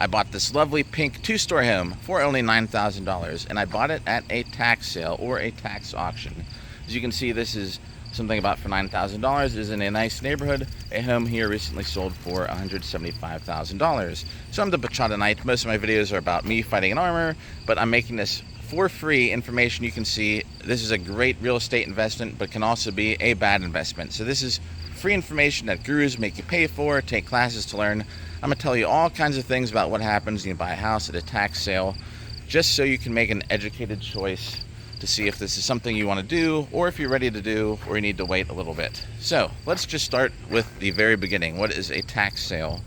I bought this lovely pink two-story home for only $9,000, and I bought it at a tax sale or a tax auction. As you can see, this is something about for $9,000. It is in a nice neighborhood. A home here recently sold for $175,000. So I'm the Bachata Knight. Most of my videos are about me fighting an armor, but I'm making this for free information. You can see this is a great real estate investment, but can also be a bad investment. So this is free information that gurus make you pay for, take classes to learn. I'm gonna tell you all kinds of things about what happens when you buy a house at a tax sale, just so you can make an educated choice to see if this is something you want to do, or if you're ready to do, or you need to wait a little bit. So let's just start with the very beginning. What is a tax sale?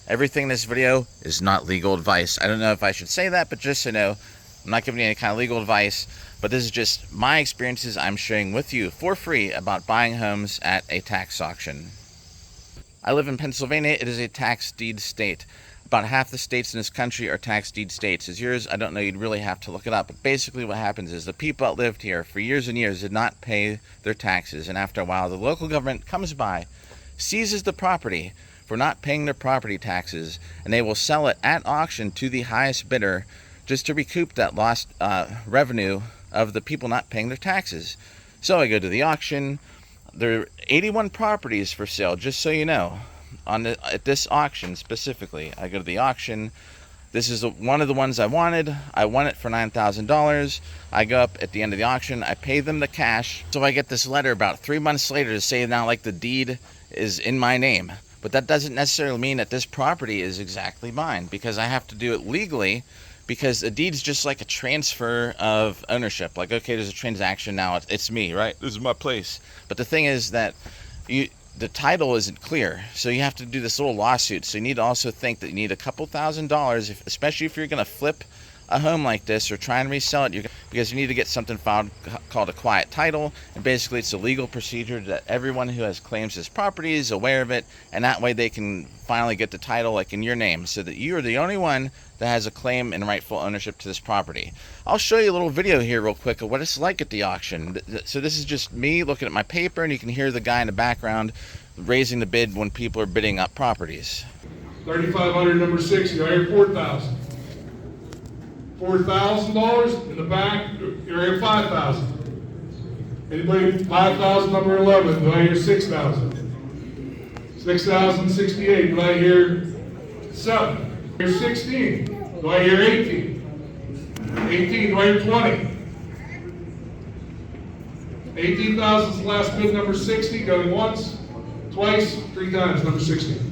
Everything in this video is not legal advice. I don't know if I should say that, but just so you know, I'm not giving you any kind of legal advice, but this is just my experiences I'm sharing with you for free about buying homes at a tax auction. I live in Pennsylvania. It is a tax deed state. About half the states in this country are tax deed states. As yours, I don't know, you'd really have to look it up. But basically what happens is the people that lived here for years and years did not pay their taxes. And after a while, the local government comes by, seizes the property for not paying their property taxes, and they will sell it at auction to the highest bidder just to recoup that lost revenue of the people not paying their taxes. So I go to the auction. There are 81 properties for sale, just so you know. At this auction specifically, I go to the auction. This is one of the ones I wanted. I won it for $9,000. I go up at the end of the auction. I pay them the cash. So I get this letter about 3 months later to say now like the deed is in my name. But that doesn't necessarily mean that this property is exactly mine, because I have to do it legally, because a deed's just like a transfer of ownership. Like, okay, there's a transaction now. It's me, right? This is my place. But the thing is that the title isn't clear, so you have to do this little lawsuit. So you need to also think that you need a couple $1,000s, especially if you're going to flip a home like this or try and resell it, because you need to get something filed called a quiet title. And basically it's a legal procedure that everyone who has claims this property is aware of it, and that way they can finally get the title like in your name, so that you are the only one that has a claim and rightful ownership to this property. I'll show you a little video here real quick of what it's like at the auction. So this is just me looking at my paper, and you can hear the guy in the background raising the bid when people are bidding up properties. 3,500, number 60, I hear 4,000. $4,000 in the back, area 5,000. Anybody 5,000, number 11, do I hear 6,000? 6,068, do I hear 7? Do I hear 16? Do I hear 18? 18, do I hear 20? 18,000 is the last bid, number 60, going once, twice, 3 times, number 60.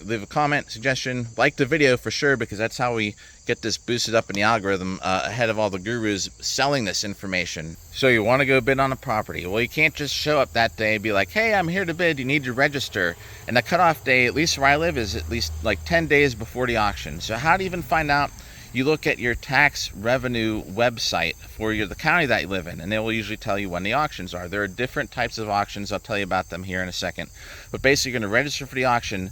Leave a comment, suggestion, like the video for sure, because that's how we get this boosted up in the algorithm ahead of all the gurus selling this information. So you want to go bid on a property. Well, you can't just show up that day and be like, hey, I'm here to bid. You need to register. And the cutoff day, at least where I live, is at least like 10 days before the auction. So how do you even find out? You look at your tax revenue website for the county that you live in, and they will usually tell you when the auctions are. There are different types of auctions. I'll tell you about them here in a second. But basically, you're going to register for the auction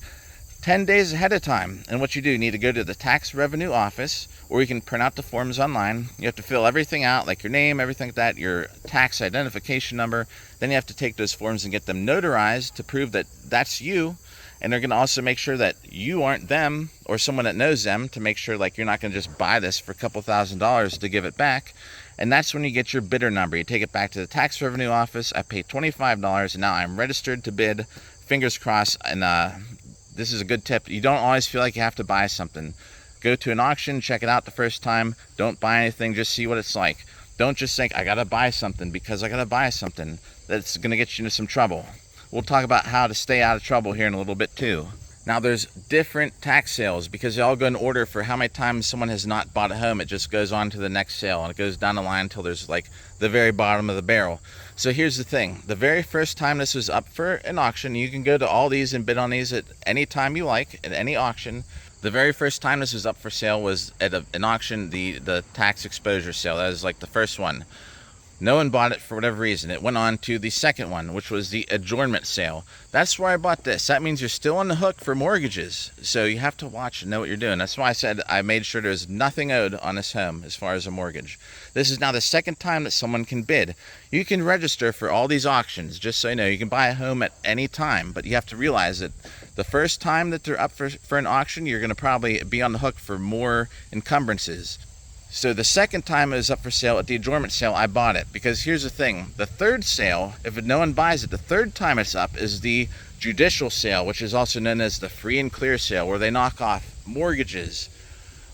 10 days ahead of time. And what you do, you need to go to the tax revenue office, or you can print out the forms online. You have to fill everything out, like your name, everything like that, your tax identification number. Then you have to take those forms and get them notarized to prove that that's you. And they're going to also make sure that you aren't them or someone that knows them, to make sure like you're not going to just buy this for a couple $1,000s to give it back. And that's when you get your bidder number. You take it back to the tax revenue office. I paid $25, and now I'm registered to bid. Fingers crossed. And this is a good tip. You don't always feel like you have to buy something. Go to an auction, check it out the first time. Don't buy anything, just see what it's like. Don't just think, I gotta buy something because I gotta buy something. That's gonna get you into some trouble. We'll talk about how to stay out of trouble here in a little bit too. Now there's different tax sales, because they all go in order for how many times someone has not bought a home. It just goes on to the next sale, and it goes down the line until there's like the very bottom of the barrel. So here's the thing. The very first time this was up for an auction, you can go to all these and bid on these at any time you like, at any auction. The very first time this was up for sale was at an auction, the tax exposure sale. That was like the first one. No one bought it for whatever reason. It went on to the second one, which was the adjournment sale. That's where I bought this. That means you're still on the hook for mortgages. So you have to watch and know what you're doing. That's why I said I made sure there's nothing owed on this home as far as a mortgage. This is now the second time that someone can bid. You can register for all these auctions, just so you know. You can buy a home at any time, but you have to realize that the first time that they're up for an auction, you're going to probably be on the hook for more encumbrances. So the second time it was up for sale at the adjournment sale, I bought it. Because here's the thing, the third sale, if no one buys it, the third time it's up is the judicial sale, which is also known as the free and clear sale, where they knock off mortgages,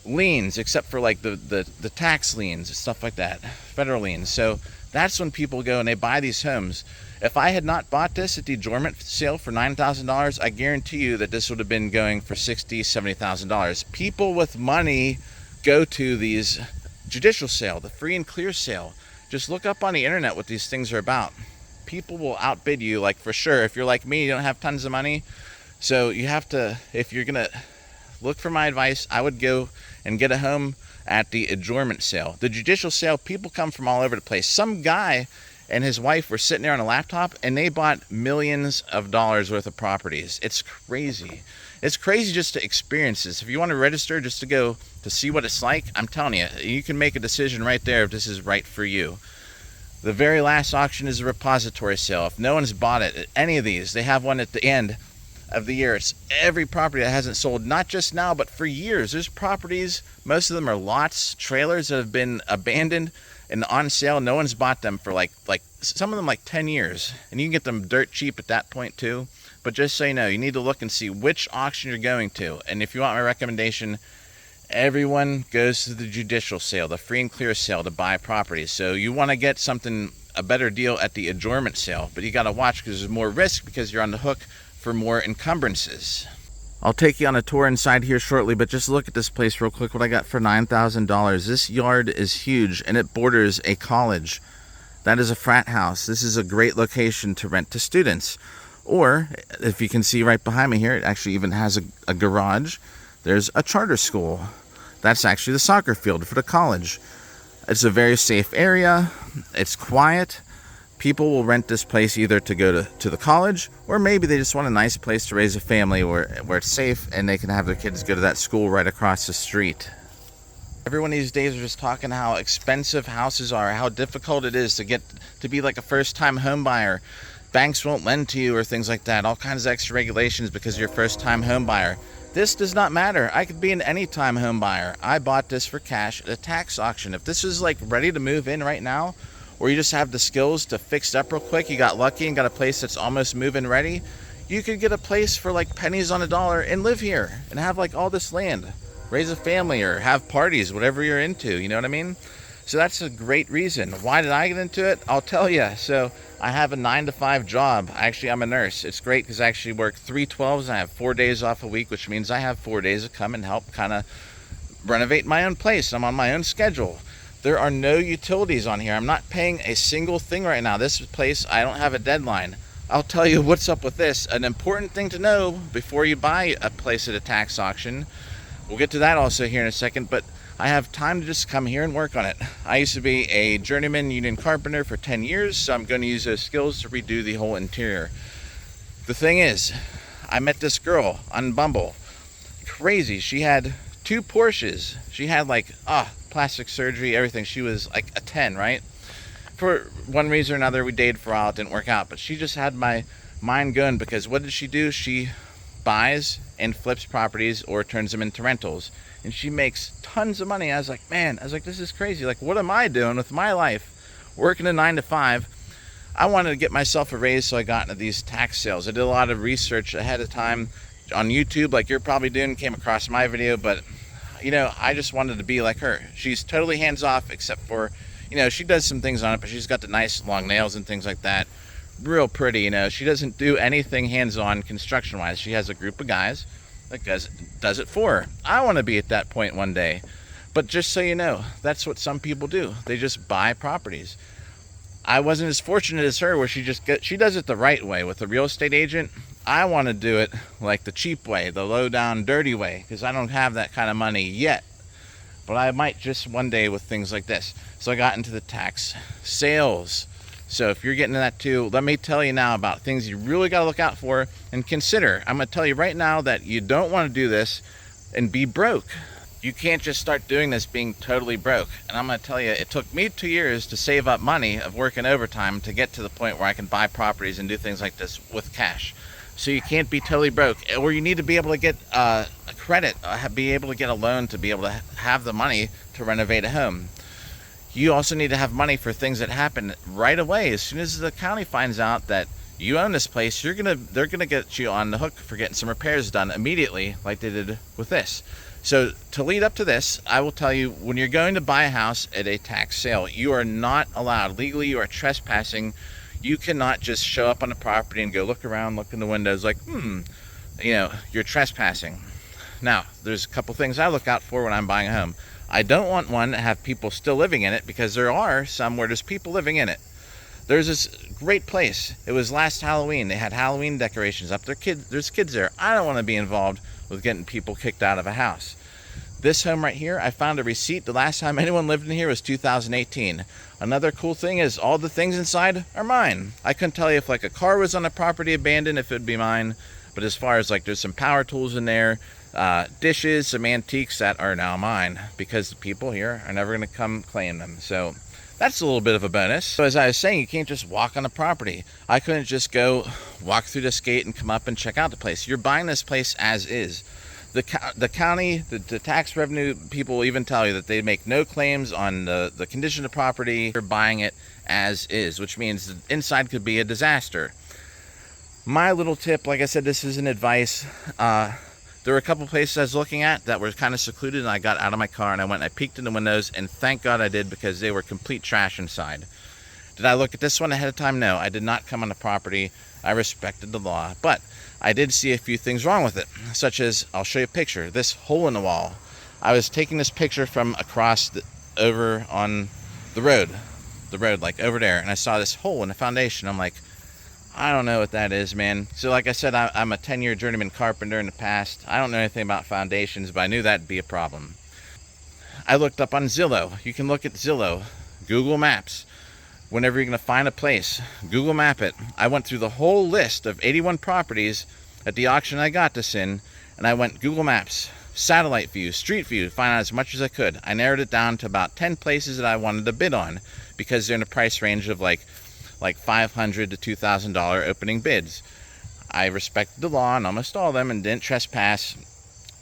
liens, except for like the tax liens and stuff like that, federal liens. So that's when people go and they buy these homes. If I had not bought this at the adjournment sale for $9,000, I guarantee you that this would have been going for $60,000, $70,000. People with money go to these judicial sale, the free and clear sale. Just look up on the internet what these things are about. People will outbid you, like, for sure. If you're like me, you don't have tons of money. So you have to, if you're gonna look for my advice, I would go and get a home at the adjournment sale. The judicial sale, people come from all over the place. Some guy and his wife were sitting there on a laptop and they bought millions of dollars worth of properties. It's crazy. It's crazy just to experience this. If you want to register just to go to see what it's like, I'm telling you, you can make a decision right there if this is right for you. The very last auction is a repository sale. If no one's bought it at any of these, they have one at the end of the year. It's every property that hasn't sold, not just now, but for years. There's properties, most of them are lots, trailers that have been abandoned and on sale. No one's bought them for like some of them like 10 years. And you can get them dirt cheap at that point too. But just so you know, you need to look and see which auction you're going to. And if you want my recommendation, everyone goes to the judicial sale, the free and clear sale, to buy properties. So you want to get something, a better deal at the adjournment sale. But you got to watch because there's more risk because you're on the hook for more encumbrances. I'll take you on a tour inside here shortly, but just look at this place real quick, what I got for $9,000. This yard is huge and it borders a college. That is a frat house. This is a great location to rent to students. Or, if you can see right behind me here, it actually even has a garage. There's a charter school. That's actually the soccer field for the college. It's a very safe area. It's quiet. People will rent this place either to go to the college, or maybe they just want a nice place to raise a family where it's safe and they can have their kids go to that school right across the street. Everyone these days are just talking how expensive houses are, how difficult it is to be like a first-time home buyer. Banks won't lend to you or things like that. All kinds of extra regulations because you're a first-time home buyer. This does not matter. I could be an anytime home buyer. I bought this for cash at a tax auction. If this is like ready to move in right now, or you just have the skills to fix it up real quick, you got lucky and got a place that's almost move-in ready, you could get a place for like pennies on a dollar and live here and have like all this land, raise a family or have parties, whatever you're into, you know what I mean? So that's a great reason. Why did I get into it? I'll tell you. So I have a 9-to-5 job. Actually, I'm a nurse. It's great because I actually work 3/12s and I have 4 days off a week, which means I have 4 days to come and help kind of renovate my own place. I'm on my own schedule. There are no utilities on here. I'm not paying a single thing right now. This place, I don't have a deadline. I'll tell you what's up with this. An important thing to know before you buy a place at a tax auction. We'll get to that also here in a second, but I have time to just come here and work on it. I used to be a journeyman union carpenter for 10 years, so I'm going to use those skills to redo the whole interior. The thing is, I met this girl on Bumble. Crazy. She had 2 Porsches. She had like, plastic surgery, everything. She was like a 10, right? For one reason or another, we dated for a while. It didn't work out, but she just had my mind going because what did she do? She buys and flips properties or turns them into rentals. And she makes tons of money. I was like, this is crazy. Like, what am I doing with my life? Working a 9-to-5. I wanted to get myself a raise, so I got into these tax sales. I did a lot of research ahead of time on YouTube, like you're probably doing, came across my video, but, you know, I just wanted to be like her. She's totally hands-off, except for, you know, she does some things on it, but she's got the nice long nails and things like that. Real pretty, you know. She doesn't do anything hands-on construction-wise. She has a group of guys that does it for her. I want to be at that point one day. But just so you know, that's what some people do. They just buy properties. I wasn't as fortunate as her where she does it the right way with a real estate agent. I want to do it like the cheap way, the low down dirty way, because I don't have that kind of money yet. but I might just one day with things like this. So I got into the tax sales. So if you're getting into that too, let me tell you now about things you really got to look out for and consider. I'm going to tell you right now that you don't want to do this and be broke. You can't just start doing this being totally broke. And I'm going to tell you, it took me 2 years to save up money of working overtime to get to the point where I can buy properties and do things like this with cash. So you can't be totally broke, or you need to be able to get a credit, be able to get a loan to be able to have the money to renovate a home. You also need to have money for things that happen right away. As soon as the county finds out that you own this place, they're gonna get you on the hook for getting some repairs done immediately, like they did with this. So to lead up to this, I will tell you, when you're going to buy a house at a tax sale, you are not allowed. Legally, you are trespassing. You cannot just show up on the property and go look around, look in the windows like, you're trespassing. Now, there's a couple things I look out for when I'm buying a home. I don't want one to have people still living in it, because there are some where there's people living in it. There's this great place. It was last Halloween. They had Halloween decorations up. There's kids there. I don't want to be involved with getting people kicked out of a house. This home right here, I found a receipt. The last time anyone lived in here was 2018. Another cool thing is all the things inside are mine. I couldn't tell you if like a car was on the property abandoned, if it would be mine. But as far as like, there's some power tools in there, dishes, some antiques that are now mine, because the people here are never going to come claim them. So that's a little bit of a bonus. So as I was saying, you can't just walk on the property. I couldn't just go walk through this gate and come up and check out the place. You're buying this place as is. The county, the tax revenue people will even tell you that they make no claims on the condition of the property. You're buying it as is, which means the inside could be a disaster. My little tip, like I said, this isn't advice. There were a couple places I was looking at that were kind of secluded, and I got out of my car and I went and I peeked in the windows, and thank God I did, because they were complete trash inside. Did I look at this one ahead of time? No, I did not come on the property. I respected the law, but I did see a few things wrong with it, such as, I'll show you a picture, this hole in the wall. I was taking this picture from across over on the road like over there, and I saw this hole in the foundation. I'm like, I don't know what that is, man. So like I said, I'm a 10-year journeyman carpenter in the past. I don't know anything about foundations, but I knew that'd be a problem. I looked up on Zillow. You can look at Zillow, Google Maps. Whenever you're going to find a place, Google Map it. I went through the whole list of 81 properties at the auction I got this in, and I went Google Maps, satellite view, street view, to find out as much as I could. I narrowed it down to about 10 places that I wanted to bid on, because they're in a price range of like $500 to $2,000 opening bids. I respected the law on almost all of them and didn't trespass.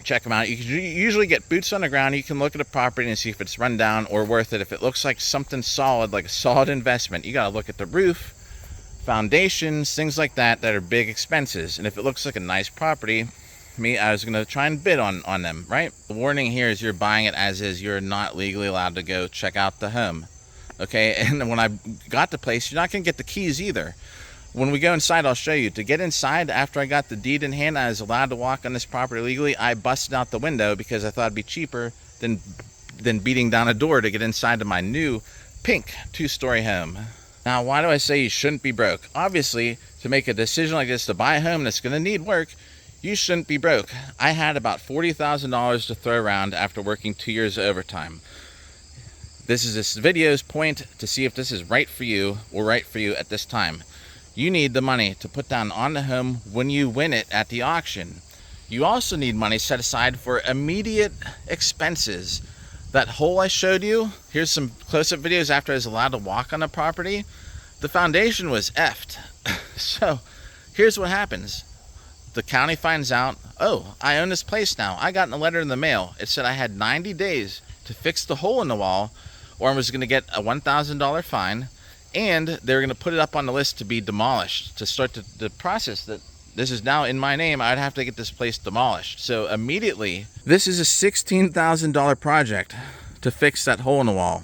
Check them out. You can usually get boots on the ground. You can look at a property and see if it's run down or worth it. If it looks like something solid, like a solid investment, you got to look at the roof, foundations, things like that are big expenses. And if it looks like a nice property, I was going to try and bid on them, right? The warning here is you're buying it as is. You're not legally allowed to go check out the home. Okay, and when I got the place, you're not going to get the keys either. When we go inside, I'll show you. To get inside, after I got the deed in hand, I was allowed to walk on this property legally. I busted out the window because I thought it'd be cheaper than beating down a door to get inside to my new pink 2-story home. Now, why do I say you shouldn't be broke? Obviously, to make a decision like this to buy a home that's going to need work, you shouldn't be broke. I had about $40,000 to throw around after working 2 years of overtime. This is this video's point to see if this is right for you or right for you at this time. You need the money to put down on the home when you win it at the auction. You also need money set aside for immediate expenses. That hole I showed you, here's some close-up videos after I was allowed to walk on the property. The foundation was effed. So here's what happens. The county finds out, oh, I own this place now. I got a letter in the mail. It said I had 90 days to fix the hole in the wall, or I was going to get a $1,000 fine, and they were going to put it up on the list to be demolished. To start the process that this is now in my name, I'd have to get this place demolished. So immediately, this is a $16,000 project to fix that hole in the wall.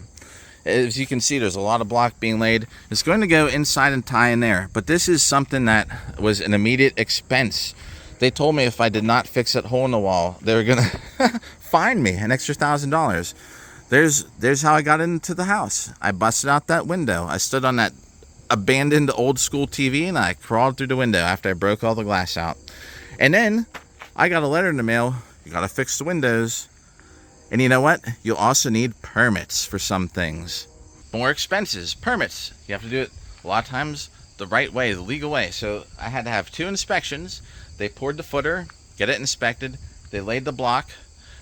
As you can see, there's a lot of block being laid. It's going to go inside and tie in there, but this is something that was an immediate expense. They told me if I did not fix that hole in the wall, they were going to fine me an extra $1,000. There's how I got into the house. I busted out that window. I stood on that abandoned old school TV and I crawled through the window after I broke all the glass out. And then I got a letter in the mail. You got to fix the windows. And you know what? You'll also need permits for some things. More expenses, permits. You have to do it a lot of times the right way, the legal way. So I had to have 2 inspections. They poured the footer, get it inspected. They laid the block.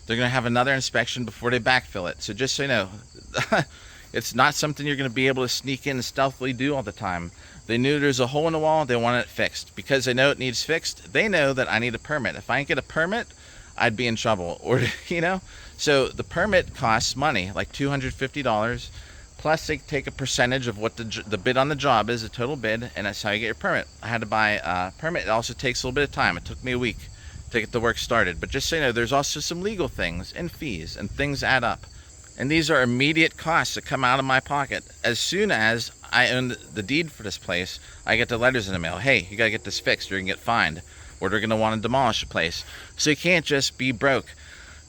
They're going to have another inspection before they backfill it. So just so you know, it's not something you're going to be able to sneak in and stealthily do all the time. They knew there's a hole in the wall. They wanted it fixed. Because they know it needs fixed, they know that I need a permit. If I didn't get a permit, I'd be in trouble. Or, you know, so the permit costs money, like $250. Plus, they take a percentage of what the bid on the job is, the total bid, and that's how you get your permit. I had to buy a permit. It also takes a little bit of time. It took me a week to get the work started. But just so you know, there's also some legal things and fees, and things add up. And these are immediate costs that come out of my pocket. As soon as I own the deed for this place, I get the letters in the mail. Hey, you gotta get this fixed or you can get fined. Or they're gonna want to demolish the place. So you can't just be broke.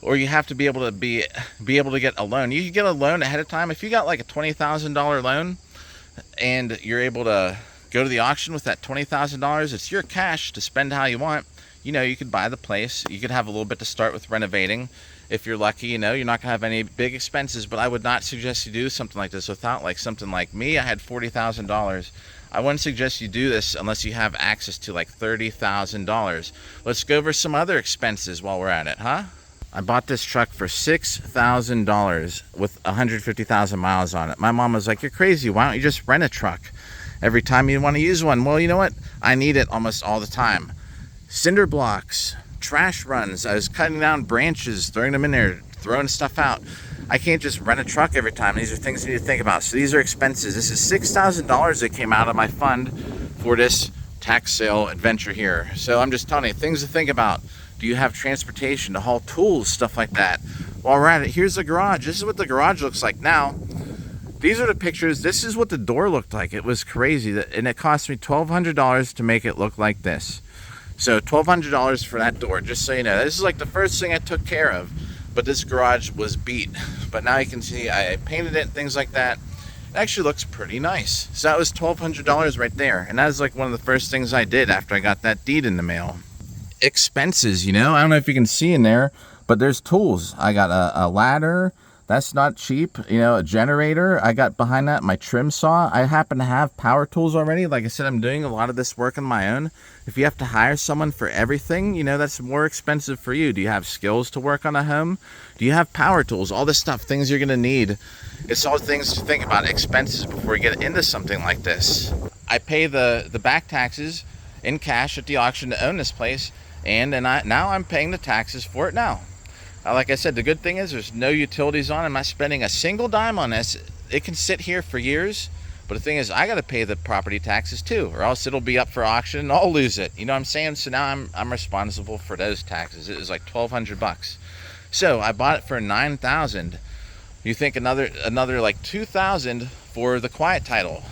Or you have to be able to be able to get a loan. You can get a loan ahead of time. If you got like a $20,000 loan and you're able to go to the auction with that $20,000, it's your cash to spend how you want. You know, you could buy the place. You could have a little bit to start with renovating. If you're lucky, you know, you're not gonna have any big expenses, but I would not suggest you do something like this without like something like me. I had $40,000. I wouldn't suggest you do this unless you have access to like $30,000. Let's go over some other expenses while we're at it, huh? I bought this truck for $6,000 with 150,000 miles on it. My mom was like, you're crazy. Why don't you just rent a truck every time you want to use one? Well, you know what? I need it almost all the time. Cinder blocks, trash runs. I was cutting down branches, throwing them in there, throwing stuff out. I can't just rent a truck every time. These are things you need to think about. So these are expenses. This is $6,000 that came out of my fund for this tax sale adventure here. So I'm just telling you, things to think about. Do you have transportation to haul tools, stuff like that? While we're at it, here's the garage. This is what the garage looks like now. These are the pictures. This is what the door looked like. It was crazy. And it cost me $1,200 to make it look like this. So $1,200 for that door, just so you know. This is like the first thing I took care of. But this garage was beat. But now you can see I painted it and things like that. It actually looks pretty nice. So that was $1,200 right there. And that was like one of the first things I did after I got that deed in the mail. Expenses, you know, I don't know if you can see in there, but there's tools. I got a ladder. That's not cheap. You know, a generator. I got behind that my trim saw. I happen to have power tools already. Like I said, I'm doing a lot of this work on my own. If you have to hire someone for everything, you know, that's more expensive for you. Do you have skills to work on a home? Do you have power tools? All this stuff, things you're going to need. It's all things to think about, expenses, before you get into something like this. I pay the back taxes in cash at the auction to own this place. And now I'm paying the taxes for it now. Like I said, the good thing is there's no utilities on it. I'm not spending a single dime on this. It can sit here for years. But the thing is, I got to pay the property taxes too, or else it'll be up for auction and I'll lose it. You know what I'm saying? So now I'm responsible for those taxes. It was like $1,200. So I bought it for $9,000. You think another like $2,000 for the quiet title.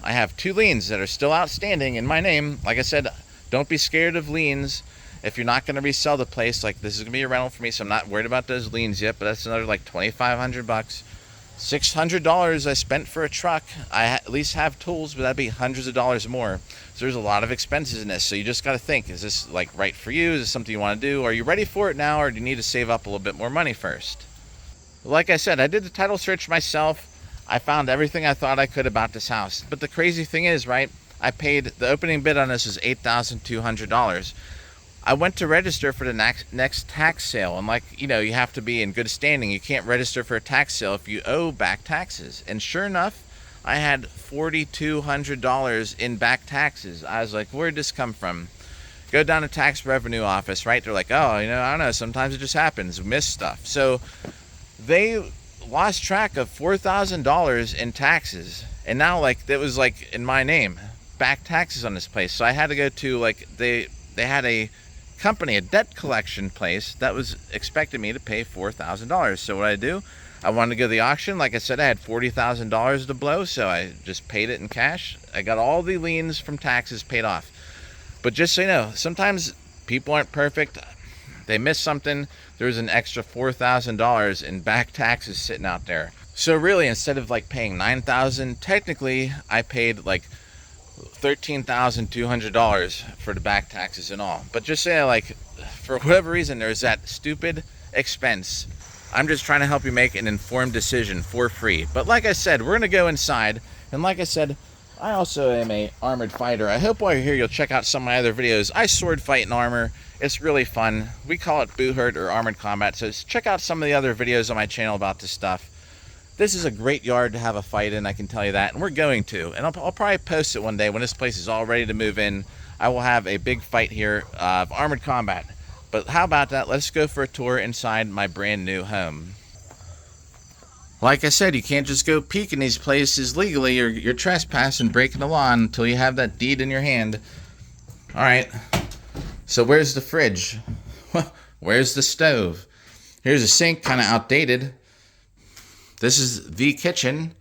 I have 2 liens that are still outstanding in my name. Like I said, don't be scared of liens. If you're not going to resell the place, like this is going to be a rental for me, so I'm not worried about those liens yet, but that's another like $2,500. $600 I spent for a truck. I at least have tools, but that'd be hundreds of dollars more. So there's a lot of expenses in this. So you just got to think, is this like right for you? Is this something you want to do? Are you ready for it now, or do you need to save up a little bit more money first? Like I said, I did the title search myself. I found everything I thought I could about this house. But the crazy thing is, right, I paid, the opening bid on this was $8,200. I went to register for the next tax sale, and like, you know, you have to be in good standing. You can't register for a tax sale if you owe back taxes. And sure enough, I had $4,200 in back taxes. I was like, where'd this come from? Go down to tax revenue office, right? They're like, oh, you know, I don't know, sometimes it just happens, we miss stuff. So they lost track of $4,000 in taxes, and now like it was like in my name, back taxes on this place. So I had to go to like they had a company, a debt collection place that was expecting me to pay $4,000. So what I do, I wanted to go to the auction. Like I said, I had $40,000 to blow, so I just paid it in cash. I got all the liens from taxes paid off. But just so you know, sometimes people aren't perfect. They miss something. There's an extra $4,000 in back taxes sitting out there. So really, instead of like paying $9,000, technically I paid like $13,200 for the back taxes and all. But just say, like, for whatever reason, there's that stupid expense I'm just trying to help you make an informed decision for free. But like I said, we're gonna go inside, and like I said, I also am a armored fighter. I hope while you're here you'll check out some of my other videos. I sword fight in armor. It's really fun. We call it boot hurt or armored combat. So check out some of the other videos on my channel about this stuff. This is a great yard to have a fight in, I can tell you that, and we're going to. And I'll probably post it one day when this place is all ready to move in. I will have a big fight here of armored combat. But how about that? Let's go for a tour inside my brand new home. Like I said, you can't just go peek in these places legally. You're trespassing, breaking the law until you have that deed in your hand. Alright, so where's the fridge? Where's the stove? Here's a sink, kind of outdated. This is the kitchen.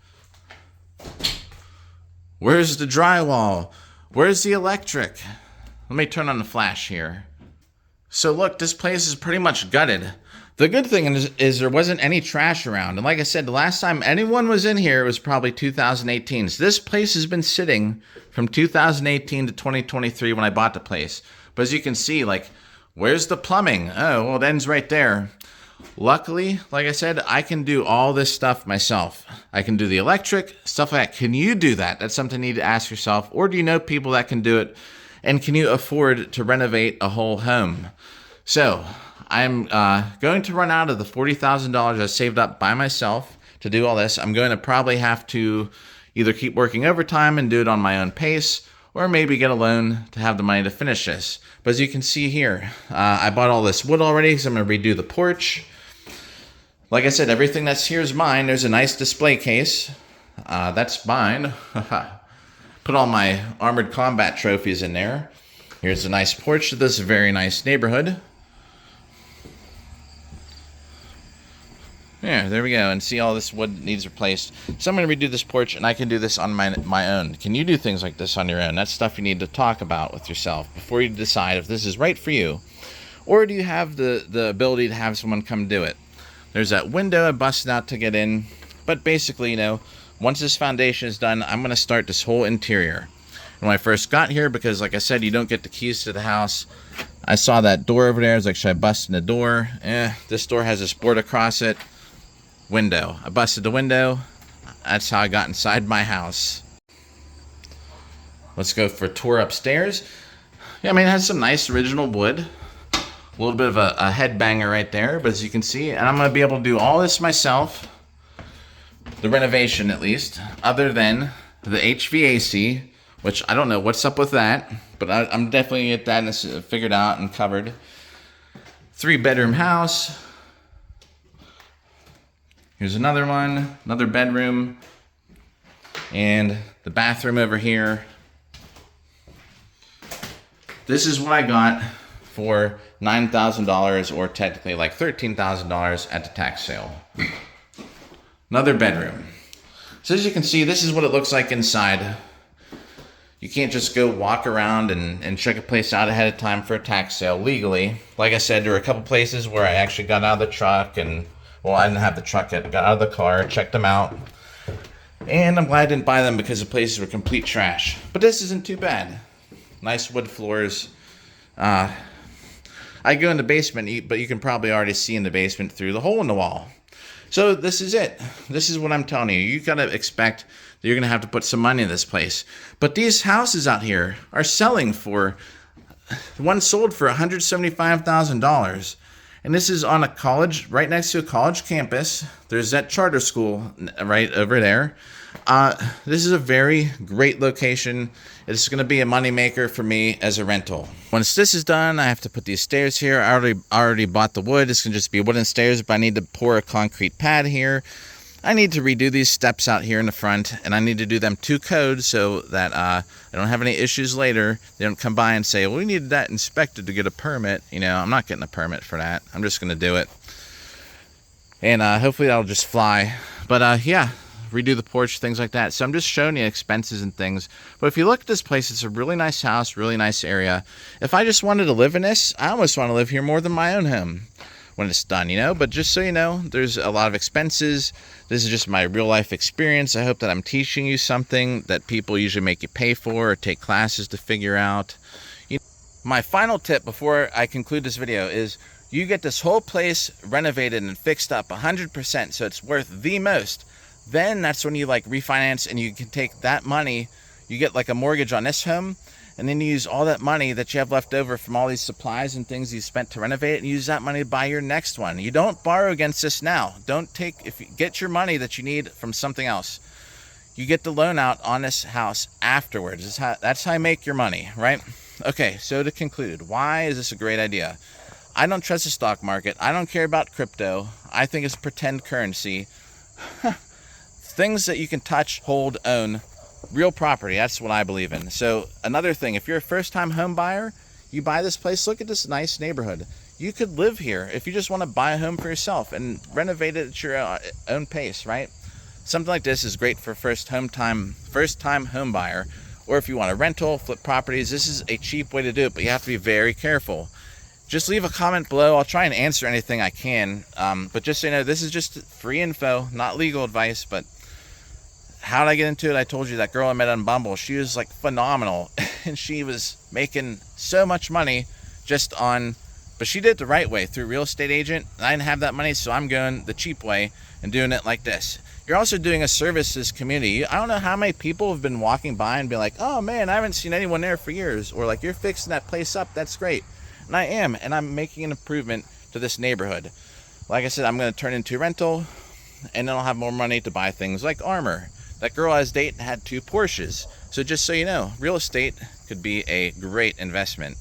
Where's the drywall? Where's the electric? Let me turn on the flash here. So look, this place is pretty much gutted. The good thing is there wasn't any trash around. And like I said, the last time anyone was in here was probably 2018. So this place has been sitting from 2018 to 2023 when I bought the place. But as you can see, like, where's the plumbing? Oh, well, it ends right there. Luckily, like I said, I can do all this stuff myself. I can do the electric, stuff like that. Can you do that? That's something you need to ask yourself. Or do you know people that can do it? And can you afford to renovate a whole home? So I'm going to run out of the $40,000 I saved up by myself to do all this. I'm going to probably have to either keep working overtime and do it on my own pace, or maybe get a loan to have the money to finish this. But as you can see here, I bought all this wood already because I'm going to redo the porch. Like I said, everything that's here is mine. There's a nice display case. That's mine. Put all my armored combat trophies in there. Here's a nice porch to this very nice neighborhood. Yeah, there we go. And see, all this wood needs replaced. So I'm going to redo this porch, and I can do this on my own. Can you do things like this on your own? That's stuff you need to talk about with yourself before you decide if this is right for you. Or do you have the ability to have someone come do it? There's that window I busted out to get in. But basically, you know, once this foundation is done, I'm going to start this whole interior. When I first got here, because like I said, you don't get the keys to the house, I saw that door over there. I was like, should I bust in the door? This door has this board across it. Window. I busted the window. That's how I got inside my house. Let's go for a tour upstairs. Yeah, I mean, it has some nice original wood. A little bit of a headbanger right there, but as you can see, and I'm going to be able to do all this myself. The renovation, at least, other than the HVAC, which I don't know what's up with that, but I'm definitely going to get that figured out and covered. 3-bedroom house. Here's another one, another bedroom, and the bathroom over here. This is what I got for $9,000, or technically like $13,000 at the tax sale. Another bedroom. So as you can see, this is what it looks like inside. You can't just go walk around and check a place out ahead of time for a tax sale legally. Like I said, there were a couple places where I actually got out of the truck and, well, I didn't have the truck yet. I got out of the car, checked them out. And I'm glad I didn't buy them because the places were complete trash. But this isn't too bad. Nice wood floors. I go in the basement, but you can probably already see in the basement through the hole in the wall. So this is it. This is what I'm telling you. You gotta expect that you're gonna have to put some money in this place. But these houses out here are selling for, one sold for $175,000. And this is on a college, right next to a college campus. There's that charter school right over there. This is a very great location. It's going to be a moneymaker for me as a rental. Once this is done, I have to put these stairs here. I already bought the wood. It's going to just be wooden stairs, but I need to pour a concrete pad here. I need to redo these steps out here in the front, and I need to do them to code so that I don't have any issues later. They don't come by and say, well, we need that inspected to get a permit. You know, I'm not getting a permit for that. I'm just going to do it. And hopefully that'll just fly. But yeah, redo the porch, things like that. So I'm just showing you expenses and things. But if you look at this place, it's a really nice house, really nice area. If I just wanted to live in this, I almost want to live here more than my own home when it's done, you know. But just so you know, there's a lot of expenses. This is just my real life experience. I hope that I'm teaching you something that people usually make you pay for or take classes to figure out. My final tip before I conclude this video is You get this whole place renovated and fixed up 100%, so it's worth the most. Then that's when you like refinance and you can take that money, you get like a mortgage on this home, and then you use all that money that you have left over from all these supplies and things you spent to renovate it and use that money to buy your next one. You don't borrow against this now. Don't take, if you get your money that you need from something else, you get the loan out on this house afterwards. That's how you make your money, right? Okay, so to conclude, why is this a great idea? I don't trust the stock market. I don't care about crypto. I think it's pretend currency. Things that you can touch, hold, own, real property. That's what I believe in. So another thing, if you're a first-time home buyer, you buy this place, look at this nice neighborhood. You could live here if you just want to buy a home for yourself and renovate it at your own pace, right? Something like this is great for first-time home buyer, or if you want a rental, flip properties. This is a cheap way to do it, but you have to be very careful. Just leave a comment below. I'll try and answer anything I can. But just so you know, this is just free info, not legal advice. But how did I get into it? I told you that girl I met on Bumble, she was like phenomenal. And she was making so much money just on, but she did it the right way through real estate agent. I didn't have that money, so I'm going the cheap way and doing it like this. You're also doing a service to this community. I don't know how many people have been walking by and be like, oh man, I haven't seen anyone there for years. Or like, you're fixing that place up. That's great. And I am, and I'm making an improvement to this neighborhood. Like I said, I'm going to turn into rental, and then I'll have more money to buy things like armor. That girl I was dating had 2 Porsches. So just so you know, real estate could be a great investment.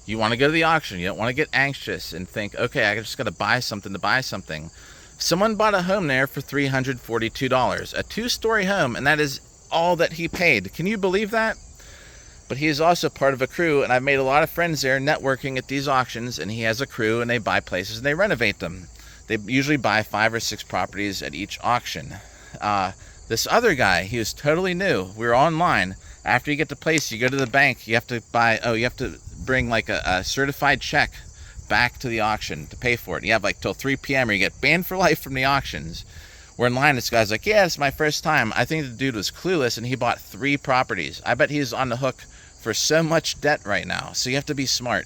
You want to go to the auction. You don't want to get anxious and think, okay, I just got to buy something to buy something. Someone bought a home there for $342, a 2-story home, and that is all that he paid. Can you believe that? But he is also part of a crew, and I've made a lot of friends there networking at these auctions, and he has a crew, and they buy places and they renovate them. They usually buy 5 or 6 properties at each auction. This other guy, he was totally new. We were online. After you get the place, you go to the bank, you have to bring like a certified check back to the auction to pay for it. You have like till 3 p.m. or you get banned for life from the auctions. We're in line, this guy's like, yeah, it's my first time. I think the dude was clueless and he bought 3 properties. I bet he's on the hook for so much debt right now. So you have to be smart.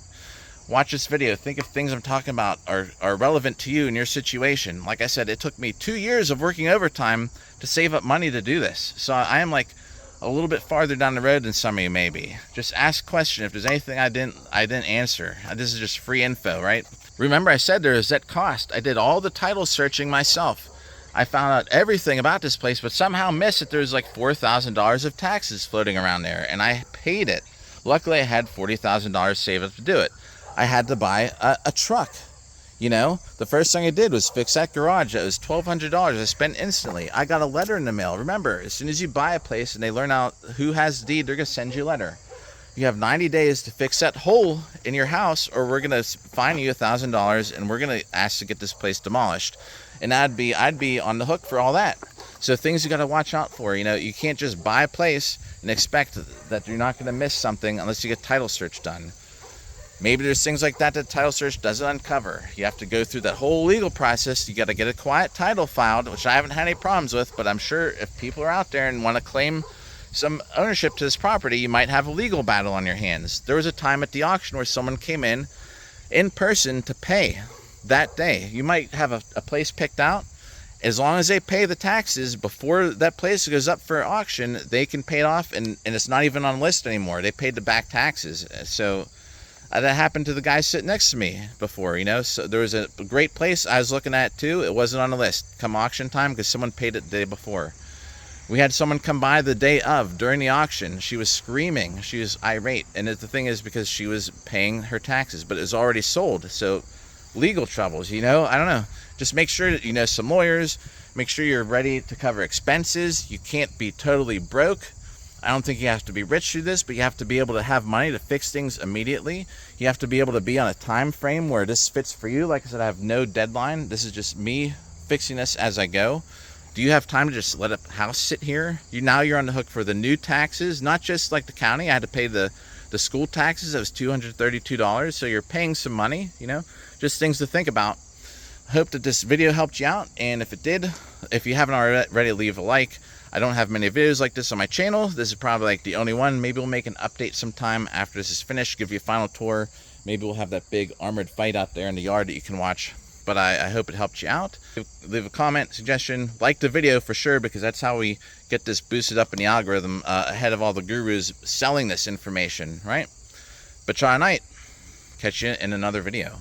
Watch this video. Think if things I'm talking about are relevant to you and your situation. Like I said, it took me 2 years of working overtime to save up money to do this. So I am like a little bit farther down the road than some of you maybe. Just ask a question if there's anything I didn't answer. This is just free info, right? Remember I said there is that cost. I did all the title searching myself. I found out everything about this place, but somehow missed that there was like $4,000 of taxes floating around there, and I paid it. Luckily, I had $40,000 saved up to do it. I had to buy a truck. You know, the first thing I did was fix that garage. It was $1,200 I spent instantly. I got a letter in the mail. Remember, as soon as you buy a place and they learn out who has the deed, they're going to send you a letter. You have 90 days to fix that hole in your house, or we're going to fine you $1,000 and we're going to ask to get this place demolished. And I'd be on the hook for all that. So things you got to watch out for. You know, you can't just buy a place and expect that you're not going to miss something unless you get title search done. Maybe there's things like that title search doesn't uncover. You have to go through that whole legal process. You got to get a quiet title filed, which I haven't had any problems with, but I'm sure if people are out there and want to claim some ownership to this property, you might have a legal battle on your hands. There was a time at the auction where someone came in person to pay that day. You might have a place picked out. As long as they pay the taxes before that place goes up for auction, they can pay it off, and it's not even on list anymore. They paid the back taxes. So that happened to the guy sitting next to me before, you know. So there was a great place I was looking at too. It wasn't on the list come auction time because someone paid it the day before. We had someone come by the day of during the auction. She was screaming. She was irate. And the thing is because she was paying her taxes, but it was already sold. So legal troubles, you know, I don't know. Just make sure that you know some lawyers. Make sure you're ready to cover expenses. You can't be totally broke. I don't think you have to be rich through this, but you have to be able to have money to fix things immediately. You have to be able to be on a time frame where this fits for you. Like I said, I have no deadline. This is just me fixing this as I go. Do you have time to just let a house sit here? You're on the hook for the new taxes, not just like the county. I had to pay the school taxes. That was $232. So you're paying some money, you know, just things to think about. I hope that this video helped you out. And if it did, if you haven't already, leave a like. I don't have many videos like this on my channel. This is probably like the only one. Maybe we'll make an update sometime after this is finished, give you a final tour Maybe we'll have that big armored fight out there in the yard that you can watch. But I hope it helped you out. Leave a comment, suggestion, like the video for sure, because that's how we get this boosted up in the algorithm ahead of all the gurus selling this information, right? But try night. Catch you in another video.